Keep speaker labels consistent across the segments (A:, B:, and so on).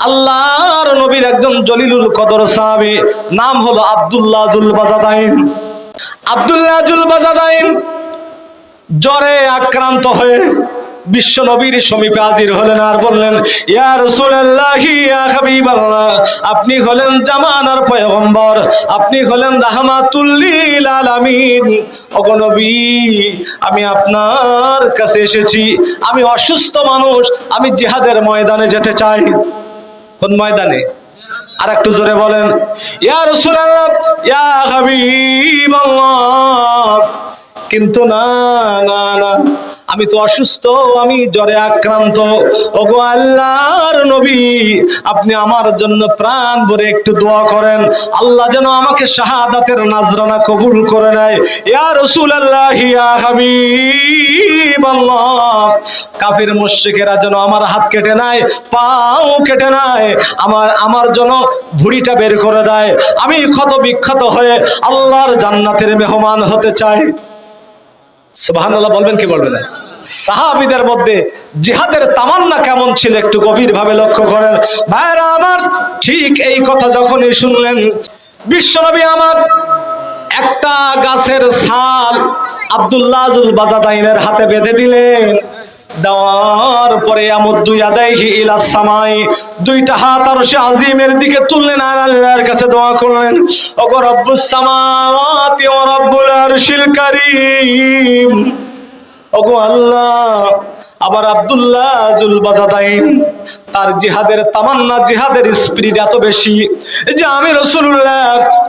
A: আল্লাহর নবীর একজন জলিলুল কদর সাহাবী, নাম হলো আব্দুল্লাহ জুল বাজাদাইন। আব্দুল্লাহ জুল বাজাদাইন জ্বরে আক্রান্ত হয়ে বিশ্ব নবীর সমীপে হাজির হলেন আর বললেন, ইয়া রাসূলুল্লাহ, ইয়া হাবিবাল্লাহ, আপনি হলেন জামানার পয়গম্বর, আপনি হলেন রাহমাতুল লিল আলামিন। ওগো নবী, আমি আপনার কাছে এসেছি, আমি অসুস্থ মানুষ, আমি জিহাদের ময়দানে যেতে চাই। কোন ময়দানে? আর একটু জোরে বলেন, ইয়া রাসূলুল্লাহ, ইয়া হাবিবাল্লাহ। কিন্তু না না না, আমি তো অসুস্থ, আমি জ্বরে আক্রান্ত। ওগো আল্লাহর নবী, আপনি আমার জন্য প্রাণ ভরে একটু দোয়া করেন, আল্লাহ যেন আমাকে শাহাদাতের নাজরানা কবুল করে নেয়। ইয়া রাসূলুল্লাহ, ইয়া হাবিবাল্লাহ, কাফির মুশরিকেরা যেন আমার হাত কেটে নেয়, পাও কেটে নেয়, আমার জন্য ভুঁড়িটা বের করে দেয়, আমি ক্ষত বিক্ষত হয়ে আল্লাহর জান্নাতের মেহমান হতে চাই। সুবহানাল্লাহ বলবেন কি বলবেন না? সাহাবীদের মধ্যে জিহাদের তামান্না কেমন ছিল একটু গভীর ভাবে লক্ষ্য করেন। ভাইরা আমার, ঠিক এই কথা যখনই শুনলেন, বিশ্বনবী আমার একটা গাছের ছাল আব্দুল্লাহ জুল বাজাদাইনের হাতে বেঁধে দিলেন। দেওয়ার পরে আমুদ্দু ইয়াদাইহি ইলা সামাই, দুইটা হাত আরশে আজিমের দিকে তুললেন আর আল্লাহর কাছে দোয়া করলেন, ওগো রব্বুস সামাওয়াতি ওয়া রব্বুল আরশিল কারীম। ওগো আল্লাহ, আবার আব্দুল্লাহ জুল বাজাদাইন তার জিহাদের তামান্না, জিহাদের স্পিরিট এত বেশি যে আমি রাসূলুল্লাহ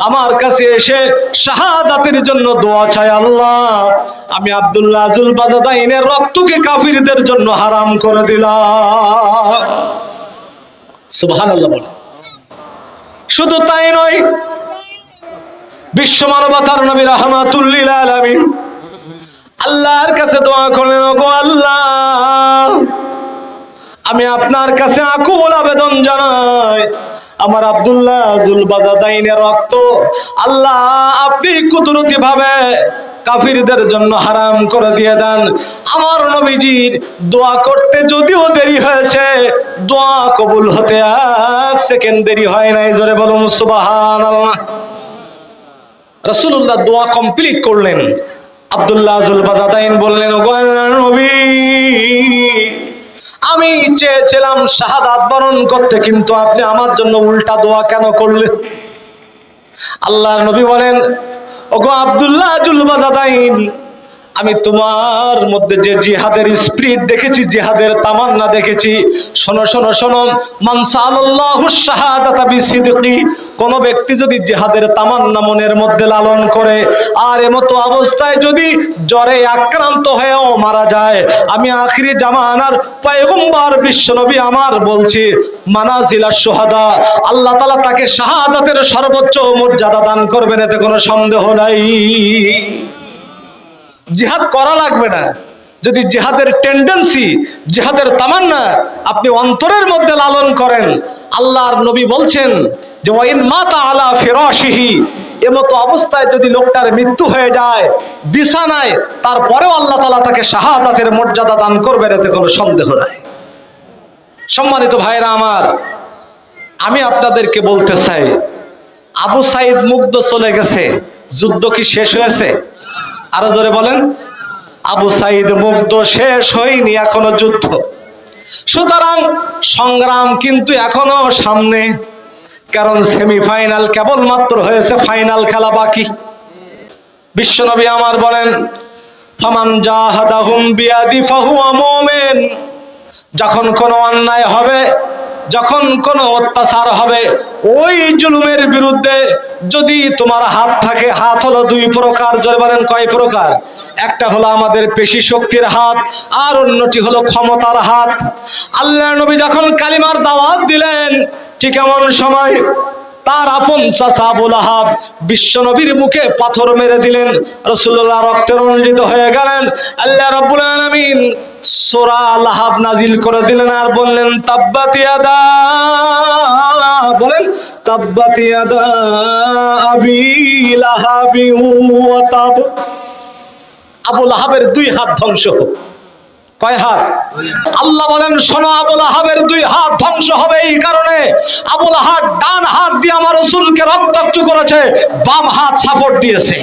A: আমার কাছে এসে শাহাদাতের জন্য দোয়া চাই, আল্লাহ আমি আব্দুল্লাহ জুল বাজাদাইনের রক্তকে কাফিরদের জন্য হারাম করে দিলাম। সুবহানাল্লাহ বলে। শুধু তাই নয়, বিশ্ব মানবতার নবী রাহমাতুল লিল আলামিন আল্লাহর কাছে দোয়া করলেন, ওগো আল্লাহ, আমি আপনার কাছে আকুল আবেদন জানাই, আমার আব্দুল্লাহ জুল বাজাদাইনের রক্ত আল্লাহ আপনি কুদরতি ভাবে কাফিরদের জন্য হারাম করে দিয়ে দেন। আমার নবীজির দোয়া করতে যদিও দেরি হয়েছে, দোয়া কবুল হতে 1 সেকেন্ড দেরি হয় নাই। জোরে বলুন সুবহানাল্লাহ। রাসূলুল্লাহ দোয়া কমপ্লিট করলেন। আব্দুল্লাহ জুল বাজাদাইন বললেন, ওগো আল্লাহর নবী, আমি চেয়েছিলাম শাহাদাত বরণ করতে, কিন্তু আপনি আমার জন্য উল্টা দোয়া কেন করলেন? আল্লাহর নবী বলেন, ওগো আব্দুল্লাহ জুল বাজাদাইন, আমি তোমার মধ্যে যে জিহাদের স্পিরিট দেখেছি, জিহাদের তামান্না দেখেছি, শোনো শোনো শোনো, মান সাআলাল্লাহু শাহাদাতা বিসিদকি, কোন ব্যক্তি যদি জিহাদের তামান্না মনের মধ্যে লালন করে আর এমতো অবস্থায় যদি জ্বরে আক্রান্ত হয়েও মারা যায়, আমি আখিরি জামানার পয়গম্বর বিশ্বনবী আমার বলছি, মানাজিলাশ শুহাদা, আল্লাহ তাআলা তাকে শাহাদাতের সর্বোচ্চ মর্যাদা দান করবেন, এতে কোনো সন্দেহ নাই। জিহাদ করা লাগবে না, যদি জিহাদের টেন্ডেন্সি, জিহাদের তামান্না আপনি অন্তরের মধ্যে লালন করেন, আল্লাহর নবী বলছেন যে ওয়াইন মাতা আলা ফিরাশিহি, এমতো অবস্থায় যদি লোকটার মৃত্যু হয়ে যায় বিছানায়, তারপরেও আল্লাহ তাআলা তাকে শাহাদাতের মর্যাদা দান করবেন, এতে কোনো সন্দেহ নাই। সম্মানিত ভাইরা আমার, আমি আপনাদেরকে বলতে চাই, আবু সাইদ মুগ্ধ চলে গেছে, যুদ্ধ কি শেষ হয়েছে? আরো জোরে বলেন, আবু সাইদ মুগ্ধ শেষ হয়নি, এখনো যুদ্ধ। সুতরাং সংগ্রাম কিন্তু এখনো সামনে, কারণ সেমিফাইনাল কেবলমাত্র হয়েছে, ফাইনাল খেলা বাকি। বিশ্বনবী আমার বলেন, ফামান জাহাদাহুম বিয়াদি ফাহুয়া মুমিন, যখন কোনো অন্যায় হবে, যখন কোনো অত্যাচার হবে, ওই জুলুমের বিরুদ্ধে যদি তোমার হাত থাকে, হাত হলো 2 প্রকার। জোরে বলেন কয় প্রকার? একটা হলো আমাদের পেশি শক্তির হাত, আর অন্যটি হলো ক্ষমতার হাত। আল্লাহর নবী যখন কালিমার দাওয়াত দিলেন, ঠিক এমন সময় তার আপন চাচা আবু লাহাব বিশ্ব নবীর মুখে পাথর মেরে দিলেন, রাসূলুল্লাহ রক্তে রঞ্জিত হয়ে গেলেন। আল্লাহ রাব্বুল আলামিন সূরা লাহাব নাজিল করে দিলেন আর বললেন, তাব্বাত ইয়াদা, বলেন তাব্বাত ইয়াদা আবি লাহাবি ওয়া তাব। আবু লাহাবের 2 হাত ধ্বংস হোক। কয় হাত? আল্লাহ বলেন, শোনো, আবু লাহাবের 2 হাত ধ্বংস হবে এই কারণে আবু লাহাব ডান হাত দিয়ে আমার রাসূলকে রক্তাক্ত করেছে, বাম হাত সাপোর্ট দিয়েছে।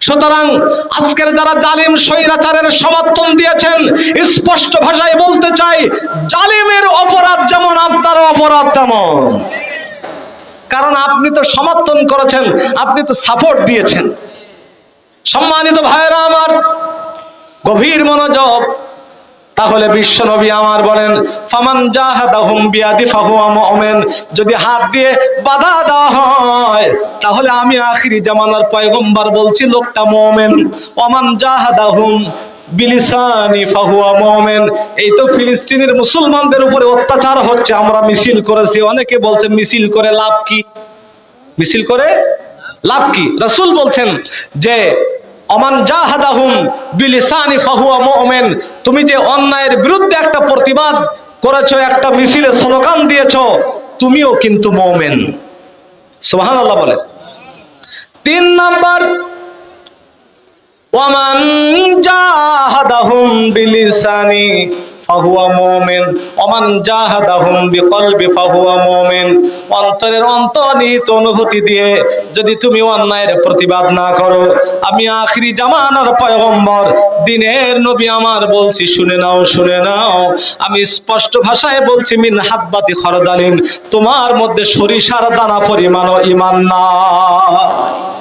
A: সুতরাং আজকের যারা জালিম স্বৈরাচারের সমর্থন দিয়েছেন, স্পষ্ট ভাষায় বলতে চাই, জালিমের অপরাধ যেমন আপনারও অপরাধ তেমন। কারণ আপনি তো সমর্থন করেছেন, আপনি তো সাপোর্ট দিয়েছেন। সম্মানিত ভাইরা আমার, গভীর মনোযোগ। তাহলে বিশ্ব নবী আমার বলেন, ফামান জাহাদাহুম বিয়াদি ফাহুয়া মুমিন, যদি হাত দিয়ে বাধা দেওয়া হয় তাহলে আমি আখিরি জামানার পয়গম্বর বলছি লোকটা মুমিন। ওমান জাহাদাহুম বিলিসানি ফাহুয়া মুমিন। এই তো ফিলিস্তিনের মুসলমানদের উপরে অত্যাচার হচ্ছে, আমরা মিছিল করেছি। অনেকে বলছে মিছিল করে লাভ কি? মিছিল করে লাভ কি? রাসূল বলছেন যে ওমান জাহাদাহুম বিলিসানি ফাহুয়া মুমিন, তুমি যে অন্যায়ের বিরুদ্ধে একটা প্রতিবাদ করেছো, একটা মিছিলে স্লোগান দিয়েছো, তুমিও কিন্তু মুমিন। সুবহানাল্লাহ বলে। 3 নাম্বার, ওয়ামান জাহাদাহুম বিলিসানি ফাহুয়া মুমিন ওমান জাহাদাহুম বিকলবি ফাহুয়া মুমিন। অন্তরের অন্তর্নিহিত অনুভূতি দিয়ে যদি তুমি অন্যায়ের প্রতিবাদ না করো, আমি আখিরি জামানার পয়গম্বর দিনের নবী আমার বলছি, শুনে নাও, শুনে নাও, আমি স্পষ্ট ভাষায় বলছি, মিন হাব্বাতি খরদালিন, তোমার মধ্যে সরিষার দানা পরিমাণও ঈমান নাই।